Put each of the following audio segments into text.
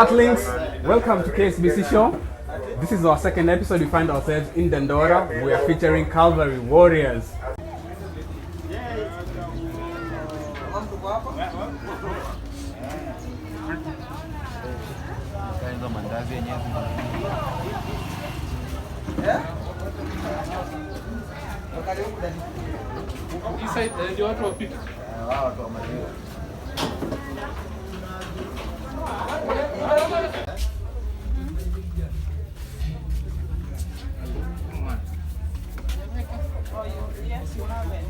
Athlinks, welcome to KSBC Show. This is our second episode. We find ourselves in Dandora. We are featuring Calvary Warriors. Yes, you have it.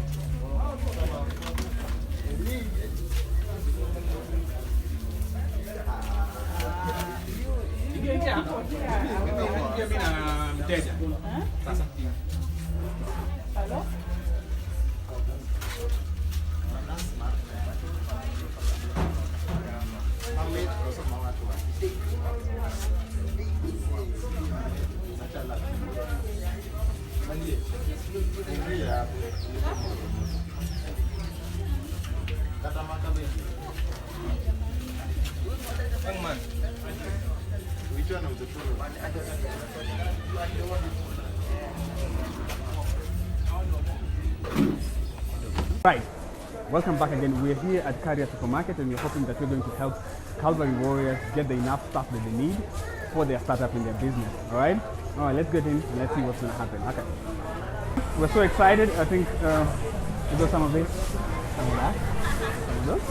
Hello? Right, welcome back again. We're here at Carrier Supermarket and we're hoping that we're going to help Calvary Warriors get the enough stuff that they need for their startup in their business. Alright, let's get in and let's see what's going to happen. Okay, we're so excited. I think we got some of this, some of that, some of those.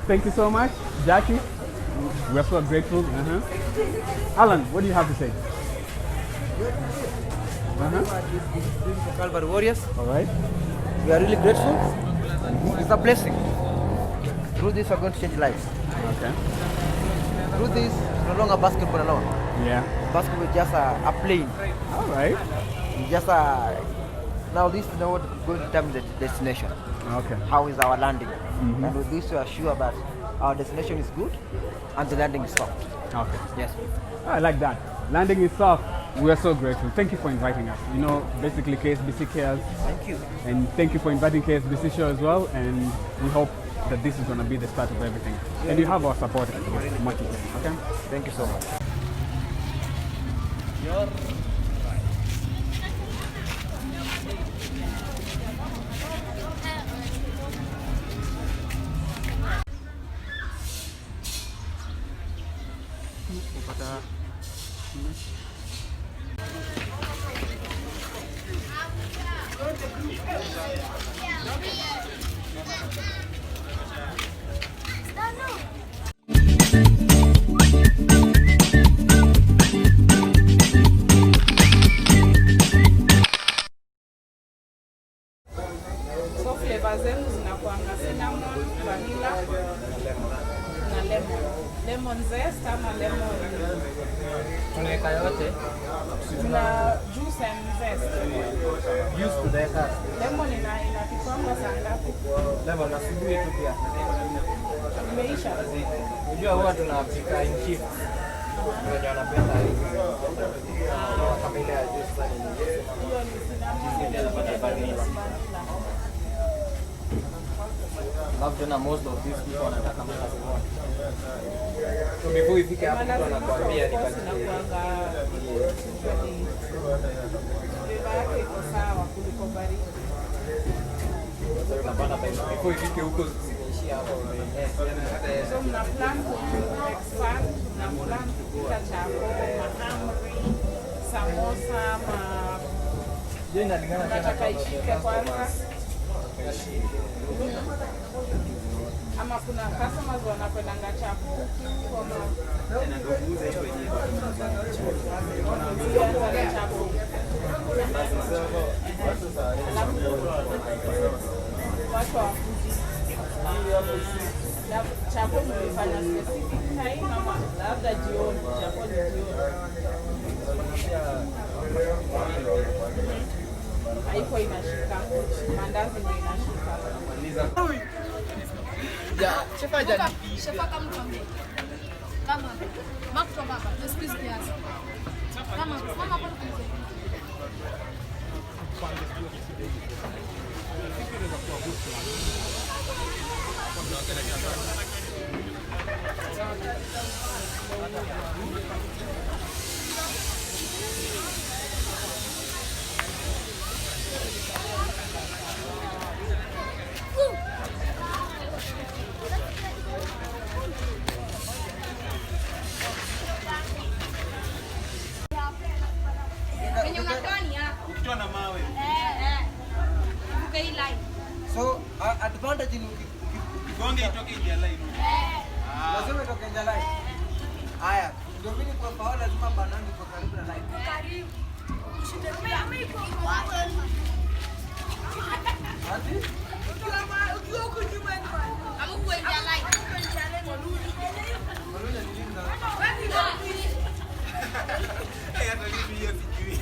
Thank you so much, Jackie. We're so grateful. Alan, what do you have to say? This is for Calvary Warriors. Alright. We are really grateful. It's a blessing. Through this, we are going to change lives. Okay. Through this, it's no longer basketball alone. Yeah. Basketball is just a plane. Alright. It's just now this is not going to determine the destination. Okay. How is our landing? And with this, we are sure that our destination is good and the landing is soft. Okay. Yes. I like that. Landing is soft. We are so grateful. Thank you for inviting us. You know, basically KSBC cares. Thank you. And thank you for inviting KSBC show as well. And we hope that this is going to be the start of everything. And you have our support as much as you can. Okay? Thank you so much. So flavors zenu zinakuanga cinnamon, vanilla na lemon. Lemon zest ama lemon. Tunaweka yote. Tuna juice and zest. Used to the car. Lemon inapikwa saa ngapi? Lemon asubuhi tu pia. Imeisha. Unajua huwa tunapika in shift. Wenye wanapenda hivi. Kama ile ya juice sana. Hiyo ni cinnamon. Vanilla. Alafu tena most of these people wanataka mkazi moja. So before ifike hapo mtu anakuambia ni basi inakuanga flavor yake iko sawa kuliko baridi. so unapata before ifike huko zimeishia hapo. So mna plan to expand, mna plan kupika chapo, mahamri, samosa, Je, inalingana nataka ishike kwanza. Ama kuna customers wanapendanga chapo kama chapo. Watu wafuji. Chapo mlifanya specific time ama labda jioni, chapo ni jioni. Haiko inashika, mandazi ndio inashika. ya chefa jana Shefa kama mtu kama mafuta baba na squeeze kiasi kama mama hapo Thank you. advantage ni Gonge itoke nje line. lazima itoke nje line. Haya, ndio mimi kwa faul lazima banangu kwa karibu na line. Karibu. Ushinde mimi iko. Ati? Ukiwa huko nyuma ni bwana. Ama uwe nje like. Maluni ni nini sasa? Hata mimi hiyo sijui.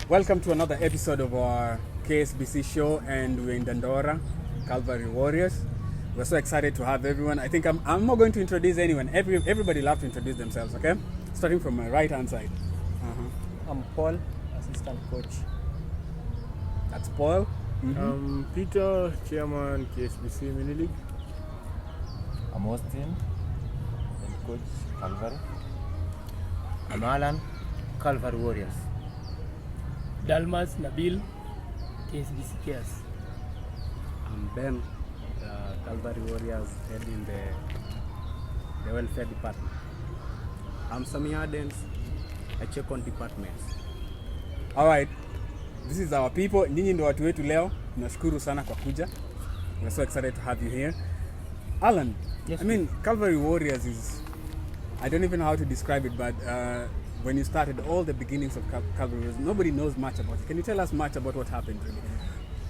Welcome to another episode of our KSBC show, and we're in Dandora, Calvary Warriors. We're so excited to have everyone. I think I'm not going to introduce anyone. Everybody love to introduce themselves, okay? Starting from my right hand side. I'm Paul, assistant coach. That's Paul. Peter, chairman KSBC Mini League. I'm Austin, head coach Calvary. I'm Alan, Calvary Warriors. Dalmas Nabil, KSBC Cares. I'm Ben, Calvary Warriors head in the welfare department. I'm Sami Ardens, I check on departments. All right. This is our people. Nyinyi ndo watu wetu leo. Tunashukuru sana kwa kuja. We're so excited to have you here. Alan, Yes, I mean, Calvary Warriors is, I don't even know how to describe it, but when you started, all the beginnings of Calvary Warriors, nobody knows much about it. Can you tell us much about what happened really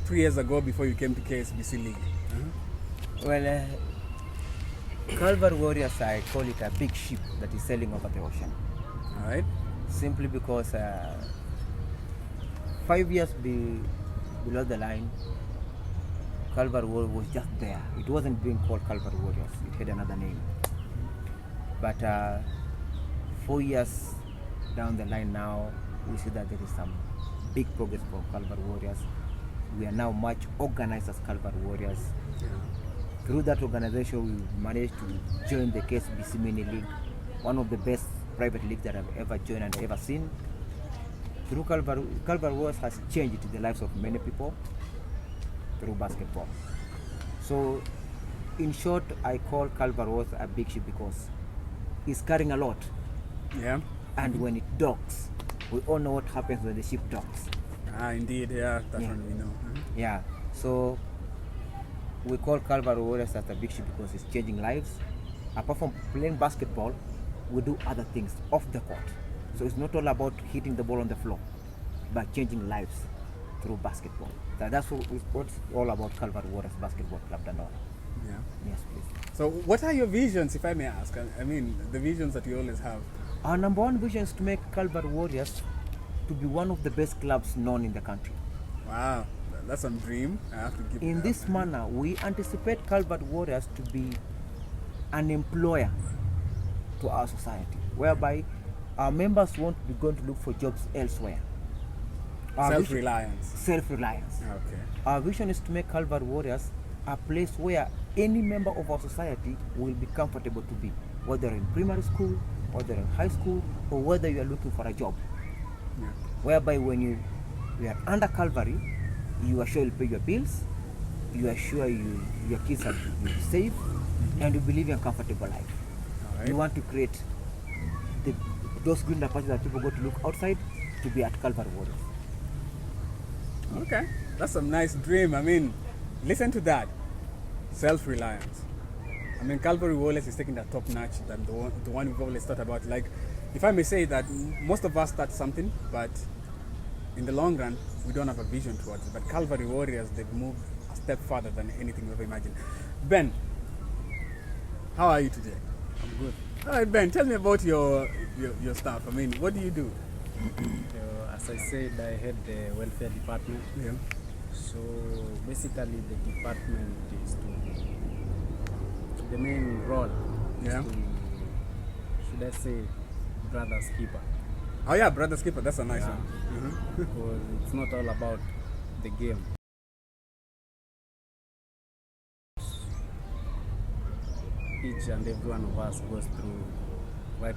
3 years ago before you came to KSBC League? Well, Calvary Warriors, I call it a big ship that is sailing over the ocean. All right. Simply because 5 years below the line, Calvary Warriors was just there. It wasn't being called Calvary Warriors. It had another name. But 4 years down the line now, we see that there is some big progress for Calvary Warriors. We are now much organized as Calvary Warriors. Through that organization, we managed to join the KSBC Mini League, one of the best private leagues that I've ever joined and ever seen. Through Calvary Warriors has changed the lives of many people through basketball. So, in short, I call Calvary Warriors a big ship because it's carrying a lot. Yeah. And when it docks, we all know what happens when the ship docks. Indeed. Yeah. That's Yeah. what we know. Yeah, so we call Calvary Warriors as a big ship because it's changing lives. Apart from playing basketball, we do other things off the court. So it's not all about hitting the ball on the floor, but changing lives through basketball. That's what's all about Calvary Warriors Basketball Club Dandora. Yeah. Yes, please. So, what are your visions, if I may ask? I mean, the visions that you always have. Our number one vision is to make Calvary Warriors to be one of the best clubs known in the country. Wow, that's some dream. I have to give In that this up. manner, we anticipate Calvary Warriors to be an employer to our society, whereby our members won't be going to look for jobs elsewhere. Our vision- Self-reliance. Self-reliance. Okay. Our vision is to make Calvary Warriors a place where any member of our society will be comfortable to be, whether in primary school, whether in high school, or whether you are looking for a job. Yeah. Whereby when you are under Calvary, you are sure you'll pay your bills, you are sure your kids will be safe, and you believe in a comfortable life. All right. You want to create those green patches that people go to look outside to be at Calvary Warriors. Okay, that's some nice dream. I mean, listen to that. Self-reliance. I mean, Calvary Warriors is taking that top notch than the one we've always thought about. Like, if I may say that most of us start something, but in the long run, we don't have a vision towards it. But Calvary Warriors, they've moved a step further than anything we've ever imagined. Ben, how are you today? I'm good. All right, Ben, tell me about your stuff. I mean, what do you do? As I said, I head the welfare department. Yeah. So basically the department is the main role is Yeah. to, should I say, brother's keeper. Oh yeah, brother skipper. That's a nice Yeah. one. Because it's not all about the game. Each and every one of us goes through right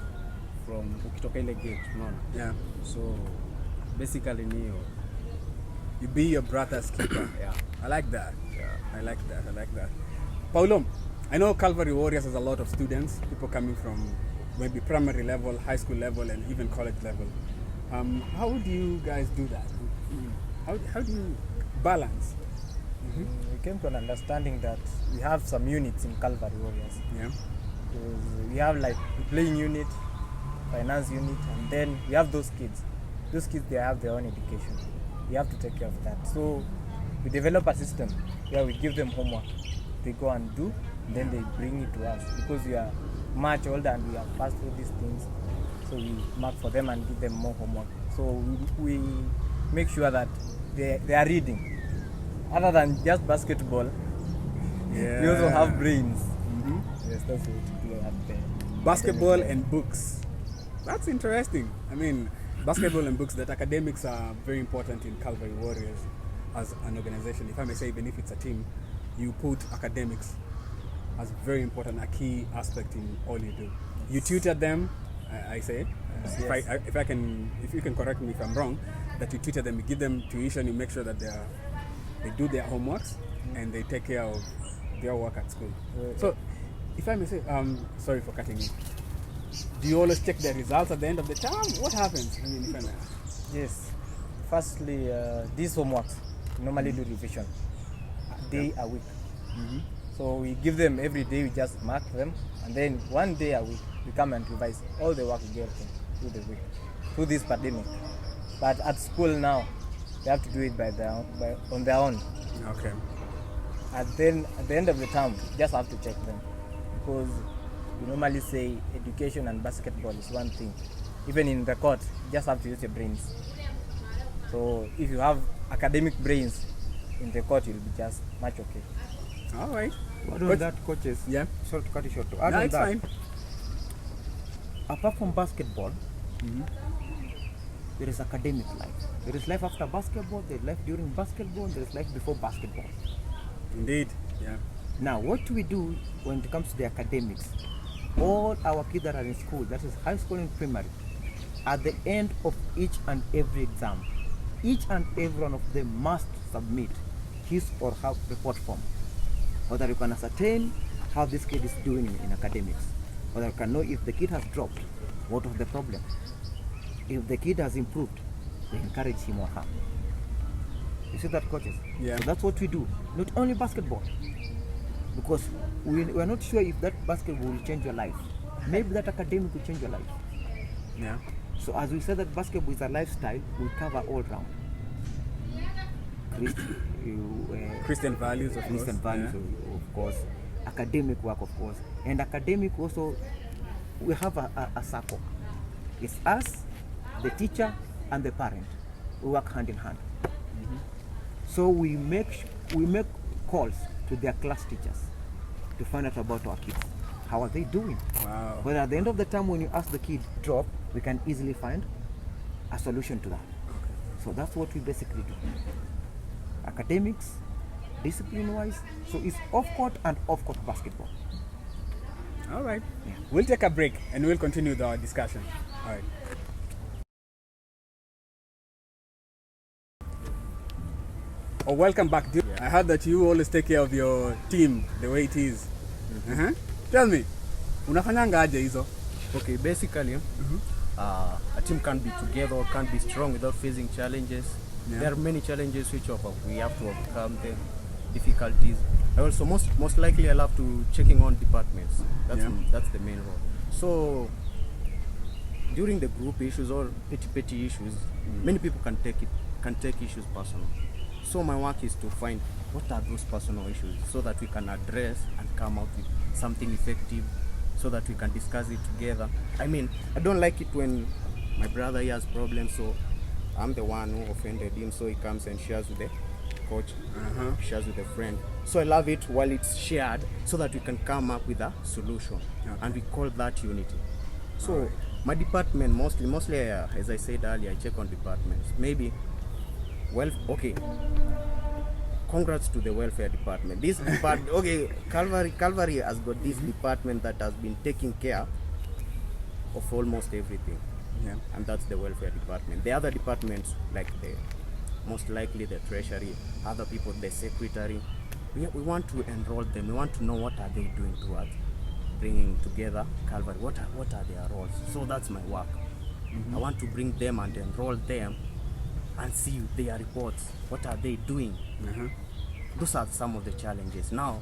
from ukitoka ile gate, unaona? Yeah. So basically ni You be your brother's keeper. yeah. I like that. Yeah. I like that. I like that. Paulo, I know Calvary Warriors has a lot of students, people coming from maybe primary level, high school level, and even college level. How do you guys do that? How do you balance? We came to an understanding that we have some units in Calvary Warriors. Yeah. Because we have like the playing unit, finance unit, and then we have those kids. Those kids, they have their own education. We have to take care of that. So we develop a system where we give them homework. They go and do, and then they bring it to us. Because we are much older and we have passed through these things, so we mark for them and give them more homework. So we make sure that they are reading. Other than just basketball, Yeah. we also have brains. Mhm. Yes, that's what we do at the Basketball and books. That's interesting. I mean, basketball and books, that academics are very important in Calvary Warriors as an organization. If I may say, even if it's a team, you put academics as very important, a key aspect in all you do. You tutor them, I say. If you can correct me if I'm wrong, that you tutor them, you give them tuition, you make sure that they do their homeworks and they take care of their work at school. So, if I may say, sorry for cutting you. Do you always check the results at the end of the term? What happens? I mean, if I may ask. Yes. Firstly, these homeworks we normally do revision a day a week. So we give them every day. We just mark them, and then one day a week we come and revise all the work we gave them through the week, through this pandemic. But at school now, they have to do it on their own. Okay. And then at the end of the term, you just have to check them, because we normally say education and basketball is one thing. Even in the court, you just have to use your brains. So if you have academic brains in the court, you'll be just much okay. All right. What on that, coaches? Yeah. Sorry to cut you short. To No, add on it's that, fine. apart from basketball, there is academic life. There is life after basketball, there is life during basketball, there is life before basketball. Indeed. Yeah. Now, what do we do when it comes to the academics? All our kids that are in school, that is high school and primary, at the end of each and every exam, each and every one of them must submit his or her report form, whether you can ascertain how this kid is doing in academics, whether you can know if the kid has dropped, what was the problem. If the kid has improved, we encourage him or her. You see that, coaches? Yeah. So that's what we do. Not only basketball, because we are not sure if that basketball will change your life. Maybe that academic will change your life. Yeah. So as we said that basketball is a lifestyle, we cover all round. Christian values, of Christian course. values, Yeah. of course. Academic work, of course. And academic also, we have a circle. It's us, the teacher, and the parent. We work hand in hand. So we make calls to their class teachers to find out about our kids. How are they doing? Wow. But at the end of the time, when you ask the kid drop, we can easily find a solution to that. So that's what we basically do. Academics, discipline-wise, so it's off-court and off-court basketball. All right. Yeah. We'll take a break and we'll continue with our discussion. All right. Oh, welcome back, dude. I heard that you always take care of your team the way it is. Tell me, unafanyanga aje hizo? Okay, basically, a team can't be together or can't be strong without facing challenges. Yeah. There are many challenges which we have to overcome them, difficulties. I also most likely I'll have to checking on departments. That's the main role. So during the group issues or petty issues, many people can take issues personal. So my work is to find what are those personal issues so that we can address and come out with something effective so that we can discuss it together. I mean, I don't like it when my brother has problems, so I'm the one who offended him, so he comes and shares with the coach, shares with a friend. So I love it while it's shared so that we can come up with a solution, and we call that unity. So My department mostly as I said earlier, I check on departments. Maybe, well, okay. Congrats to the welfare department. This department, okay, Calvary has got this department that has been taking care of almost everything. Yeah. And that's the welfare department. The other departments, like the most likely the treasury, other people, the secretary, we want to enroll them. We want to know what are they doing towards bringing together Calvary. What are their roles? So that's my work. I want to bring them and enroll them and see their reports. What are they doing? Those are some of the challenges. Now,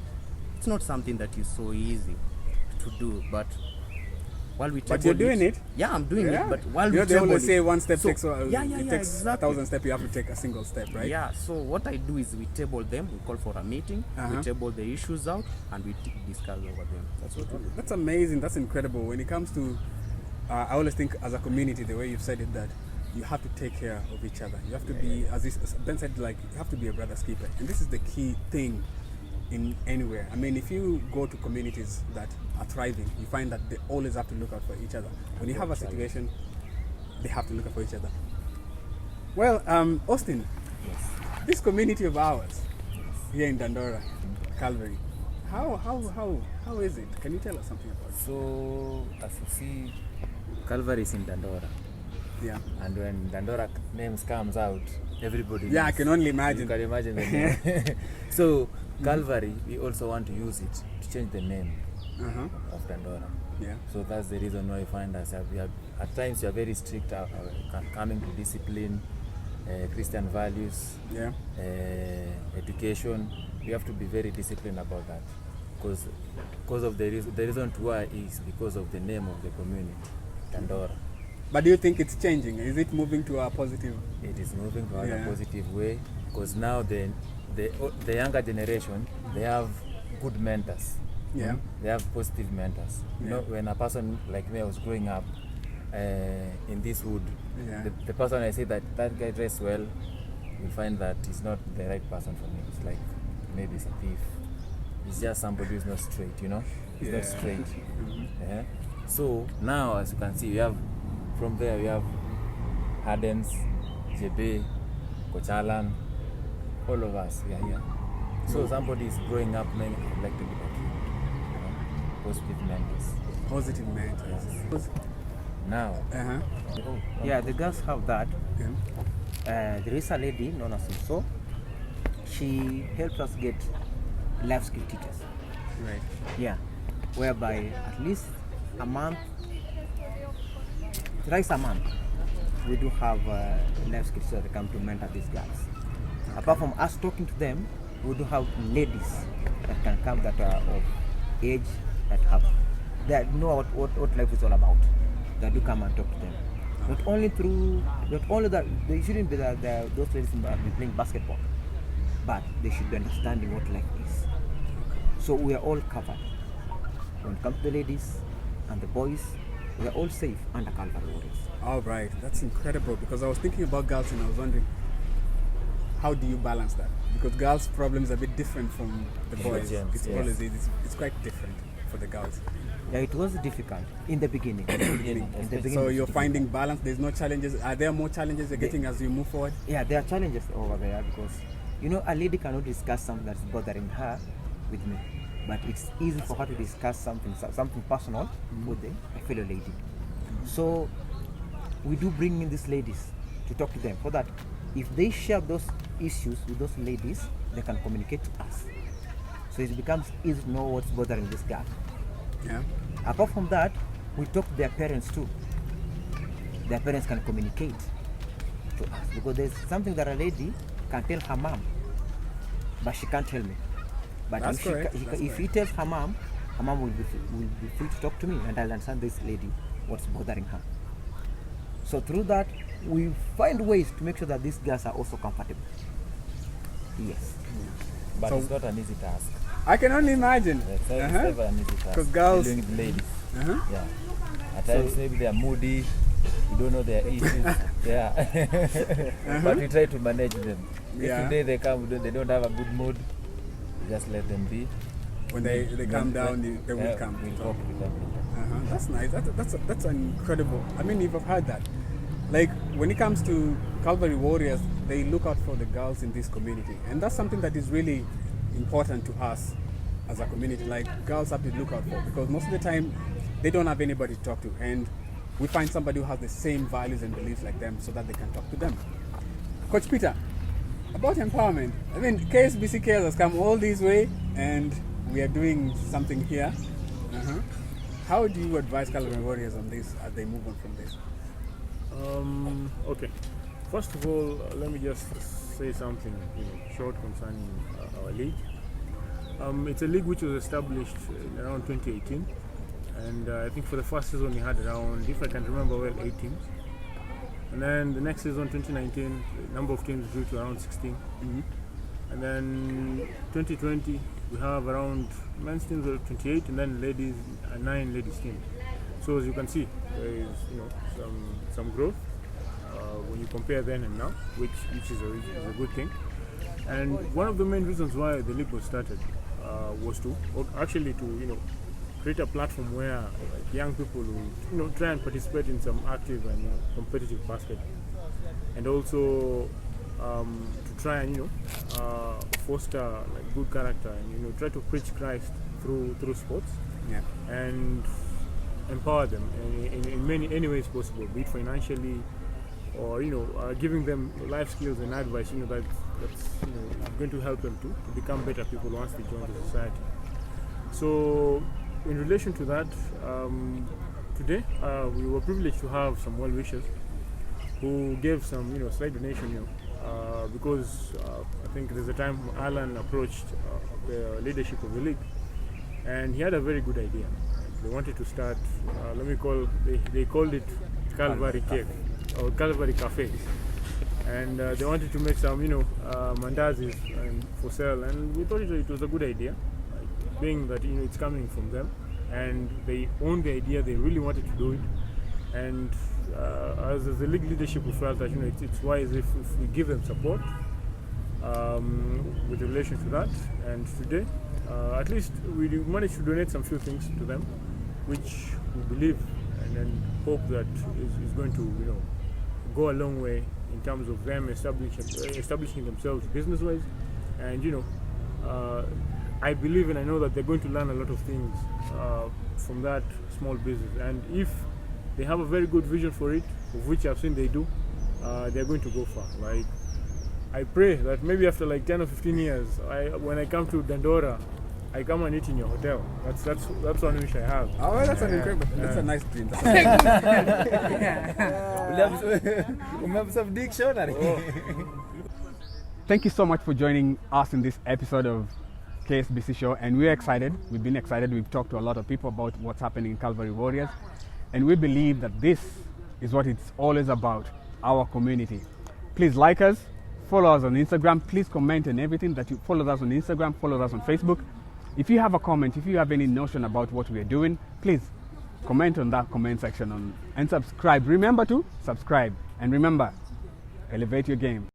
it's not something that is so easy to do, but while we But you're doing it. Yeah, I'm doing it. But while they we always say it, one step so, takes exactly. 1,000 steps. You have to take a single step, right? Yeah. So what I do is we table them. We call for a meeting. We table the issues out and we discuss over them. That's what we do. That's amazing. That's incredible. When it comes to, I always think as a community, the way you've said it, that you have to take care of each other. You have to be, as Ben said, like you have to be a brother's keeper. And this is the key thing in anywhere. I mean, if you go to communities that are thriving, you find that they always have to look out for each other. When you have a situation, they have to look out for each other. Well, Austin, this community of ours here in Dandora, Calvary, how is it? Can you tell us something about it? So, as you see, Calvary is in Dandora. Yeah. And when Dandora names comes out, everybody Yeah, I knows. can only imagine. You can imagine the name. So, Calvary, we also want to use it to change the name of Dandora. Yeah. So that's the reason why you find us. At times we are very strict coming to discipline, Christian values, education. We have to be very disciplined about that. Because of the reason why is because of the name of the community, Dandora. But do you think it's changing? Is it moving to a positive? It is moving to a positive way because now the younger generation, they have good mentors. Yeah. They have positive mentors. You know, when a person like me, I was growing up in this wood, the person I say that guy dressed well, you find that he's not the right person for me. It's like maybe he's a thief. He's just somebody who's not straight, you know? He's not straight. So now, as you can see, from there we have Hardens, JB, Coach Alan, all of us, we are here. So somebody is growing up, man, I'd like to be like you. Positive mentors. Positive mentors. Now. Yeah, the girls have that. Yeah. There is a lady known as Uso. She helps us get life skill teachers. Right. Yeah, whereby at least a month, thrice a month, we do have life skill teachers that come to mentor these girls. Apart from us talking to them, we do have ladies that can come that are of age, that know what life is all about, that do come and talk to them. Not only that they shouldn't be those ladies be playing basketball, but they should be understanding what life is. So we are all covered. When it comes to the ladies and the boys, we are all safe under Calvary Warriors. All right, that's incredible, because I was thinking about girls and I was wondering, how do you balance that? Because girls' problems are a bit different from the boys. It's quite different for the girls. Yeah, it was difficult in the beginning. So you're finding balance. There's no challenges. Are there more challenges you're getting as you move forward? Yeah, there are challenges over there because, you know, a lady cannot discuss something that's bothering her with me, but it's easy for her to discuss something personal with a fellow lady. So we do bring in these ladies to talk to them, so that if they share those issues with those ladies, they can communicate to us. So it becomes easy to know what's bothering this girl. Yeah. Apart from that, we talk to their parents too. Their parents can communicate to us, because there's something that a lady can tell her mom, but she can't tell me. But if he tells her mom will be free to talk to me, and I'll understand this lady, what's bothering her. So through that, we find ways to make sure that these girls are also comfortable. Yes. But it's not an easy task. I can only imagine. It's never an easy task. Because girls, dealing with ladies. Yeah. At times maybe they are moody. We don't know their issues. But we try to manage them. If today they come, they don't have a good mood, just let them be. When they calm down, they will come. We'll talk with them. That's nice. That's incredible. I mean, you've heard that. Like, when it comes to Calvary Warriors, they look out for the girls in this community. And that's something that is really important to us as a community. Like, girls have to look out for, because most of the time, they don't have anybody to talk to. And we find somebody who has the same values and beliefs like them so that they can talk to them. Coach Peter, about empowerment. I mean, KSBC Cares has come all this way and we are doing something here. How do you advise Calvary Warriors on this as they move on from this? Okay. First of all, let me just say something short concerning our league. It's a league which was established around 2018, and I think for the first season we had around, if I can remember well, 8 teams. And then the next season, 2019, the number of teams grew to around 16. And then 2020, we have around men's teams of 28, and then ladies, 9 ladies teams. So as you can see, there is some growth when you compare then and now, which is a good thing. And one of the main reasons why the league was started was to create a platform where young people will try and participate in some active and competitive basketball, and also to try and foster like good character and try to preach Christ through sports, and empower them in any ways possible, be it financially or giving them life skills and advice that's going to help them to become better people once they join the society. So in relation to that, today we were privileged to have some well-wishers who gave some slight donation, because I think there's a time Alan approached the leadership of the league, and he had a very good idea. They wanted to start, they called it Calvary Cake or Calvary Cafe, and they wanted to make some mandazis for sale, and we thought it was a good idea, being that it's coming from them and they own the idea, they really wanted to do it, and as the league leadership, we felt that it's wise if we give them support with relation to that. And today, at least we managed to donate some few things to them, which we believe and then hope that is going to go a long way in terms of them establishing themselves business-wise, and I believe and I know that they're going to learn a lot of things from that small business, and if they have a very good vision for it, of which I've seen they do, they're going to go far. Like, I pray that maybe after like 10 or 15 years, when I come to Dandora, I come and eat in your hotel. That's one wish I have. Oh, that's an incredible. That's a nice dream. Thank you so much for joining us in this episode of KSBC Show, and we're excited. We've been excited. We've talked to a lot of people about what's happening in Calvary Warriors, and we believe that this is what it's always about, our community. Please like us, follow us on Instagram. Please comment on everything that you follow us on Instagram, follow us on Facebook. If you have a comment, if you have any notion about what we are doing, please comment on that comment section and subscribe. Remember to subscribe, and remember, elevate your game.